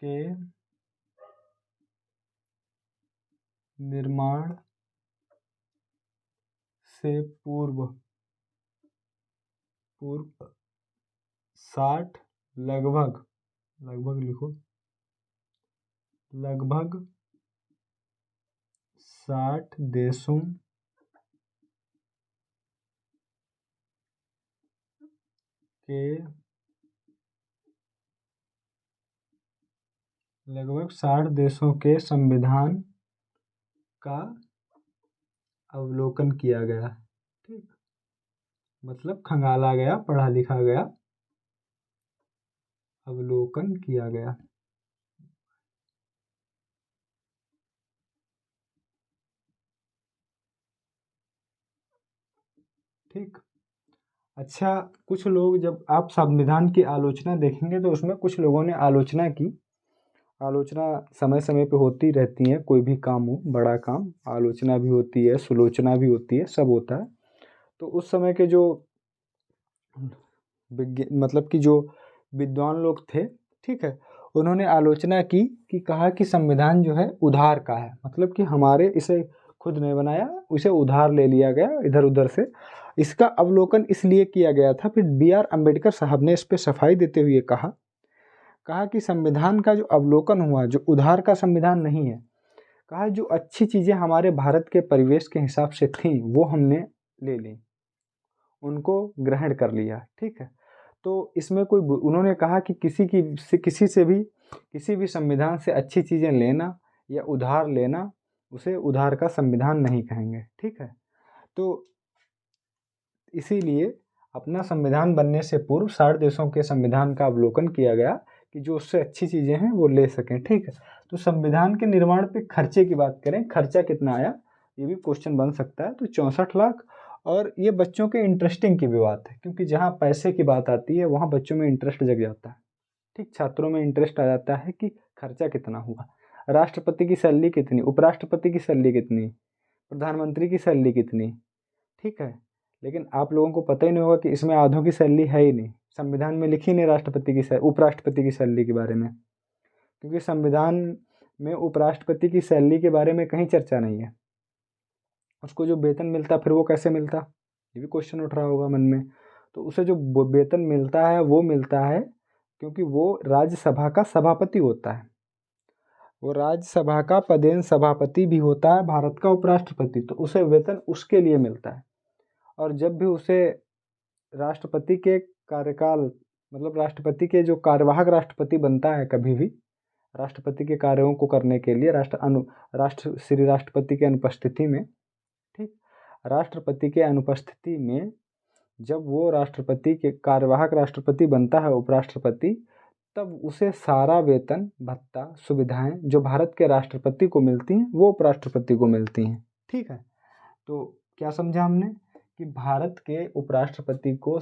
के निर्माण से पूर्व 60 लगभग लिखो, लगभग 60 देशों के संविधान का अवलोकन किया गया। ठीक, मतलब खंगाला गया, पढ़ा लिखा गया, अवलोकन किया गया। ठीक, अच्छा, कुछ लोग, जब आप संविधान की आलोचना देखेंगे तो उसमें कुछ लोगों ने आलोचना की। आलोचना समय समय पे होती रहती है, कोई भी काम हो, बड़ा काम, आलोचना भी होती है, सुलोचना भी होती है, सब होता है। तो उस समय के जो मतलब कि जो विद्वान लोग थे, ठीक है, उन्होंने आलोचना की कि कहा कि संविधान जो है उधार का है, मतलब कि हमारे इसे खुद नहीं बनाया, उसे उधार ले लिया गया इधर उधर से। इसका अवलोकन इसलिए किया गया था। फिर B.R. अम्बेडकर साहब ने इस पे सफाई देते हुए कहा कि संविधान का जो अवलोकन हुआ, जो उधार का संविधान नहीं है, कहा जो अच्छी चीज़ें हमारे भारत के परिवेश के हिसाब से थीं वो हमने ले ली, उनको ग्रहण कर लिया। ठीक है, तो इसमें कोई, उन्होंने कहा कि किसी भी संविधान से अच्छी चीज़ें लेना या उधार लेना, उसे उधार का संविधान नहीं कहेंगे। ठीक है, तो इसीलिए अपना संविधान बनने से पूर्व 60 देशों के संविधान का अवलोकन किया गया कि जो उससे अच्छी चीज़ें हैं वो ले सकें। ठीक है, तो संविधान के निर्माण पे खर्चे की बात करें, खर्चा कितना आया, ये भी क्वेश्चन बन सकता है। तो 64 लाख। और ये बच्चों के इंटरेस्टिंग की भी बात है, क्योंकि जहाँ पैसे की बात आती है वहाँ बच्चों में इंटरेस्ट जग जाता है। ठीक, छात्रों में इंटरेस्ट आ जाता है कि खर्चा कितना हुआ, राष्ट्रपति की सैलरी कितनी, उपराष्ट्रपति की सैलरी कितनी, प्रधानमंत्री की सैलरी कितनी। ठीक है, लेकिन आप लोगों को पता ही नहीं होगा कि इसमें आधों की सैलरी है ही नहीं, संविधान में लिखी नहीं राष्ट्रपति की उपराष्ट्रपति की सैलरी के बारे में, क्योंकि संविधान में उपराष्ट्रपति की सैलरी के बारे में कहीं चर्चा नहीं है। उसको जो वेतन मिलता फिर वो कैसे मिलता, ये भी क्वेश्चन उठ रहा होगा मन में। तो उसे जो वेतन मिलता है वो मिलता है क्योंकि वो राज्यसभा का सभापति होता है, वो राज्यसभा का पदेन सभापति भी होता है, भारत का उपराष्ट्रपति, तो उसे वेतन उसके लिए मिलता है। और जब भी उसे राष्ट्रपति के कार्यकाल, मतलब राष्ट्रपति के जो कार्यवाहक राष्ट्रपति बनता है, कभी भी राष्ट्रपति के कार्यों को करने के लिए श्री राष्ट्रपति के अनुपस्थिति में, ठीक, राष्ट्रपति के अनुपस्थिति में जब वो राष्ट्रपति के कार्यवाहक राष्ट्रपति बनता है, उपराष्ट्रपति, तब उसे सारा वेतन, भत्ता, सुविधाएं जो भारत के राष्ट्रपति को मिलती हैं वो उपराष्ट्रपति को मिलती हैं। ठीक है, तो क्या समझा हमने कि भारत के उपराष्ट्रपति को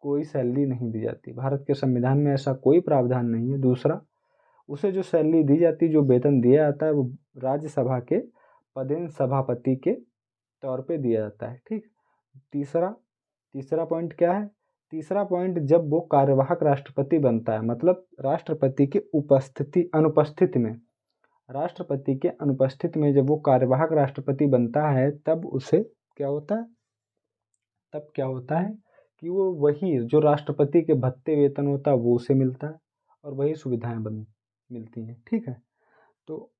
कोई सैलरी नहीं दी जाती, भारत के संविधान में ऐसा कोई प्रावधान नहीं है। दूसरा, उसे जो सैलरी दी जाती, जो वेतन दिया जाता है, वो राज्यसभा के पदेन सभापति के तौर पे दिया जाता है। ठीक, तीसरा पॉइंट क्या है, तीसरा पॉइंट, जब वो कार्यवाहक राष्ट्रपति बनता है, मतलब राष्ट्रपति के अनुपस्थिति में, राष्ट्रपति के अनुपस्थिति में जब वो कार्यवाहक राष्ट्रपति बनता है, तब उसे क्या होता है, तब क्या होता है कि वो वही जो राष्ट्रपति के भत्ते वेतन होता है वो उसे मिलता है और वही सुविधाएं मिलती हैं। ठीक है, तो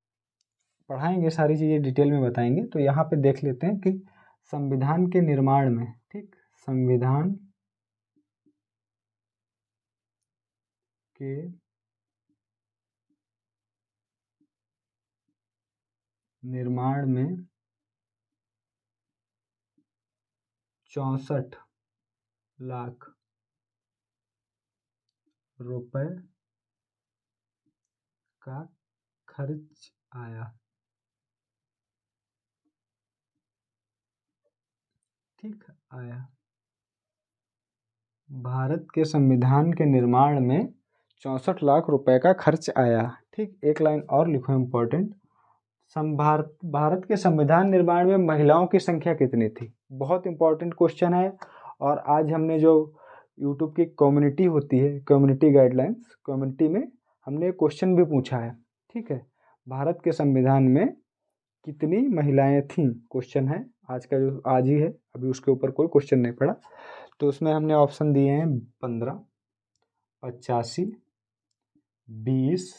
पढ़ाएंगे, सारी चीज़ें डिटेल में बताएंगे। तो यहाँ पे देख लेते हैं कि संविधान के निर्माण में, ठीक, संविधान के निर्माण में 64 लाख रुपए का खर्च आया। ठीक, आया। भारत के संविधान के निर्माण में 64 लाख रुपए का खर्च आया। ठीक, एक लाइन और लिखो इम्पोर्टेंट, भारत के संविधान निर्माण में महिलाओं की संख्या कितनी थी। बहुत इंपॉर्टेंट क्वेश्चन है। और आज हमने जो यूट्यूब की कम्युनिटी होती है, कम्युनिटी गाइडलाइंस, कम्युनिटी में हमने क्वेश्चन भी पूछा है, ठीक है। भारत के संविधान में कितनी महिलाएं थीं, क्वेश्चन है आज का, जो आज ही है, अभी उसके ऊपर कोई क्वेश्चन नहीं पड़ा। तो उसमें हमने ऑप्शन दिए हैं 15, 85, 20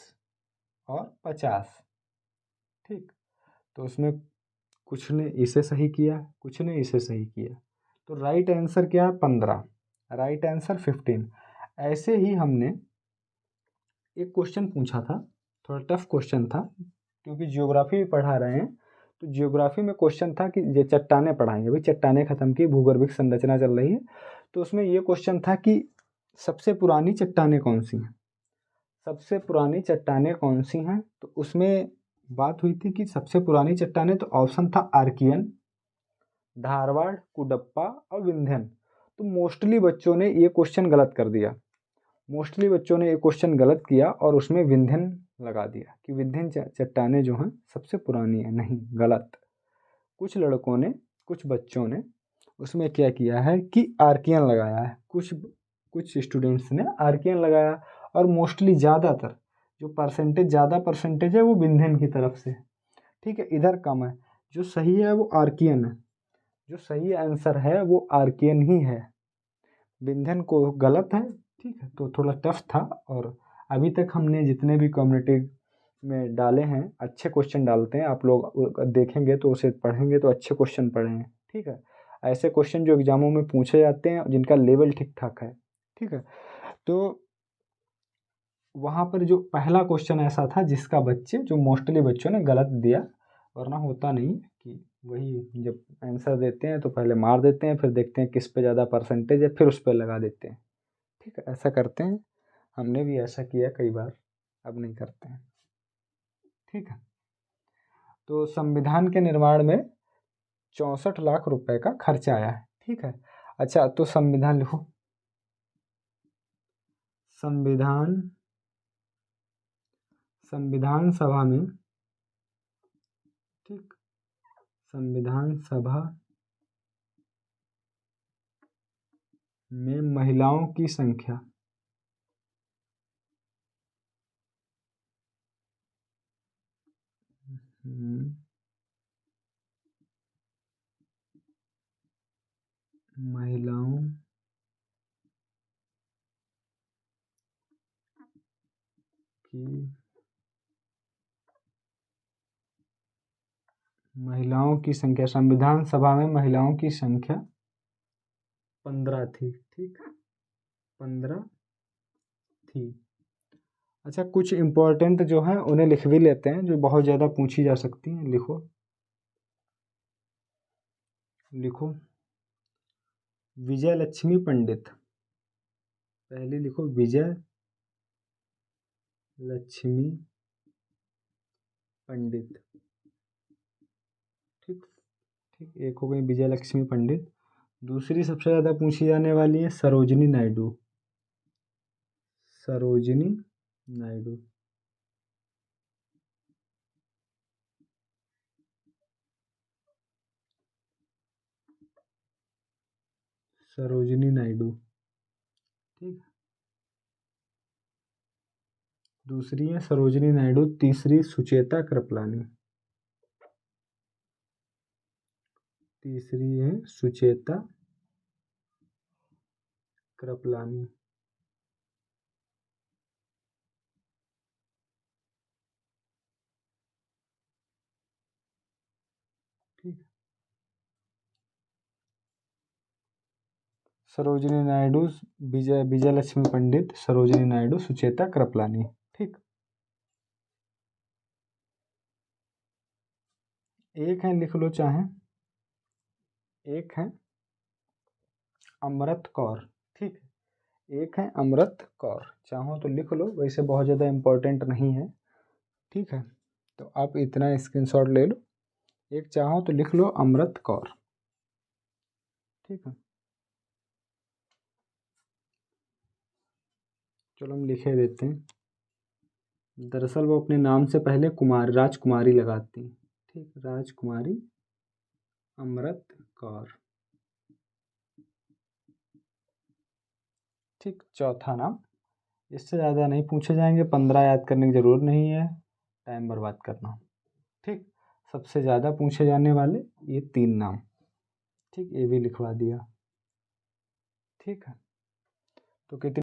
और 50, ठीक। तो उसमें कुछ ने इसे सही किया, कुछ ने इसे सही किया। तो राइट आंसर क्या है? 15, राइट आंसर 15। ऐसे ही हमने एक क्वेश्चन पूछा था, थोड़ा टफ क्वेश्चन था, क्योंकि जियोग्राफी पढ़ा रहे हैं। तो जियोग्राफी में क्वेश्चन था कि ये चट्टानें पढ़ाएंगे, भाई चट्टानें खत्म की, भूगर्भिक संरचना चल रही है। तो उसमें ये क्वेश्चन था कि सबसे पुरानी चट्टानें कौन सी हैं, सबसे पुरानी चट्टानें कौन सी हैं। तो उसमें बात हुई थी कि सबसे पुरानी चट्टानें, तो ऑप्शन था आर्कियन, धारवाड़, कुडप्पा और विंध्यन। तो मोस्टली बच्चों ने ये क्वेश्चन गलत कर दिया, मोस्टली बच्चों ने ये क्वेश्चन गलत किया और उसमें विंध्यन लगा दिया कि विंध्यन चट्टानें जो हैं सबसे पुरानी है। नहीं, गलत। कुछ लड़कों ने, कुछ बच्चों ने उसमें क्या किया है कि आर्कियन लगाया है, कुछ स्टूडेंट्स ने आर्कियन लगाया, और मोस्टली ज़्यादातर जो परसेंटेज, ज़्यादा परसेंटेज है वो विंध्यन की तरफ से, ठीक है, इधर कम है। जो सही है वो आर्कियन है, जो सही आंसर है वो आर्कियन ही है, विंध्यन को गलत है, ठीक है। तो थोड़ा टफ था, और अभी तक हमने जितने भी कम्युनिटी में डाले हैं, अच्छे क्वेश्चन डालते हैं, आप लोग देखेंगे तो उसे पढ़ेंगे तो अच्छे क्वेश्चन पढ़े हैं, ठीक है। ऐसे क्वेश्चन जो एग्जामों में पूछे जाते हैं जिनका लेवल ठीक ठाक है, ठीक है। तो वहाँ पर जो पहला क्वेश्चन ऐसा था जिसका बच्चे, जो मोस्टली बच्चों ने गलत दिया, वरना होता नहीं कि वही जब आंसर देते हैं तो पहले मार देते हैं, फिर देखते हैं किस पे ज़्यादा परसेंटेज है, फिर उस पर लगा देते हैं, ठीक है, ऐसा करते हैं। हमने भी ऐसा किया कई बार, अब नहीं करते हैं, ठीक है। तो संविधान के निर्माण में 64 लाख रुपए का खर्चा आया है, ठीक है। अच्छा, तो संविधान लिखो, संविधान संविधान सभा में, ठीक, संविधान सभा में महिलाओं की संख्या, महिलाओं की संख्या, संविधान सभा में महिलाओं की संख्या 15 थी, ठीक, 15 थी। अच्छा, कुछ इम्पोर्टेंट जो हैं उन्हें लिख भी लेते हैं, जो बहुत ज़्यादा पूछी जा सकती हैं। लिखो, लिखो, विजय लक्ष्मी पंडित, पहली लिखो विजय लक्ष्मी पंडित, ठीक, ठीक, एक हो गई विजय लक्ष्मी पंडित। दूसरी सबसे ज़्यादा पूछी जाने वाली है सरोजिनी नायडू, सरोजिनी नायडू, सरोजिनी नायडू, ठीक। दूसरी है सरोजिनी नायडू, तीसरी सुचेता कृपलानी, तीसरी है सुचेता कृपलानी, ठीक। सरोजिनी नायडू, विजय लक्ष्मी पंडित, सरोजिनी नायडू, सुचेता कृपलानी, ठीक। एक है, लिख लो चाहे, एक है अमृत कौर, ठीक, एक है अमृत कौर, चाहो तो लिख लो, वैसे बहुत ज़्यादा इम्पोर्टेंट नहीं है, ठीक है। तो आप इतना स्क्रीनशॉट ले लो, एक चाहो तो लिख लो अमृत कौर, ठीक है। चलो हम लिखे देते हैं। दरअसल वो अपने नाम से पहले कुमार, राजकुमारी लगाती हैं, ठीक, राजकुमारी अमृत कौर, ठीक। चौथा नाम इससे ज़्यादा नहीं पूछे जाएंगे, 15 याद करने की ज़रूरत नहीं है टाइम बर्बाद करना। ठीक, सबसे ज़्यादा पूछे जाने वाले ये 3 नाम। ठीक, ये भी लिखवा दिया। ठीक है, तो कितने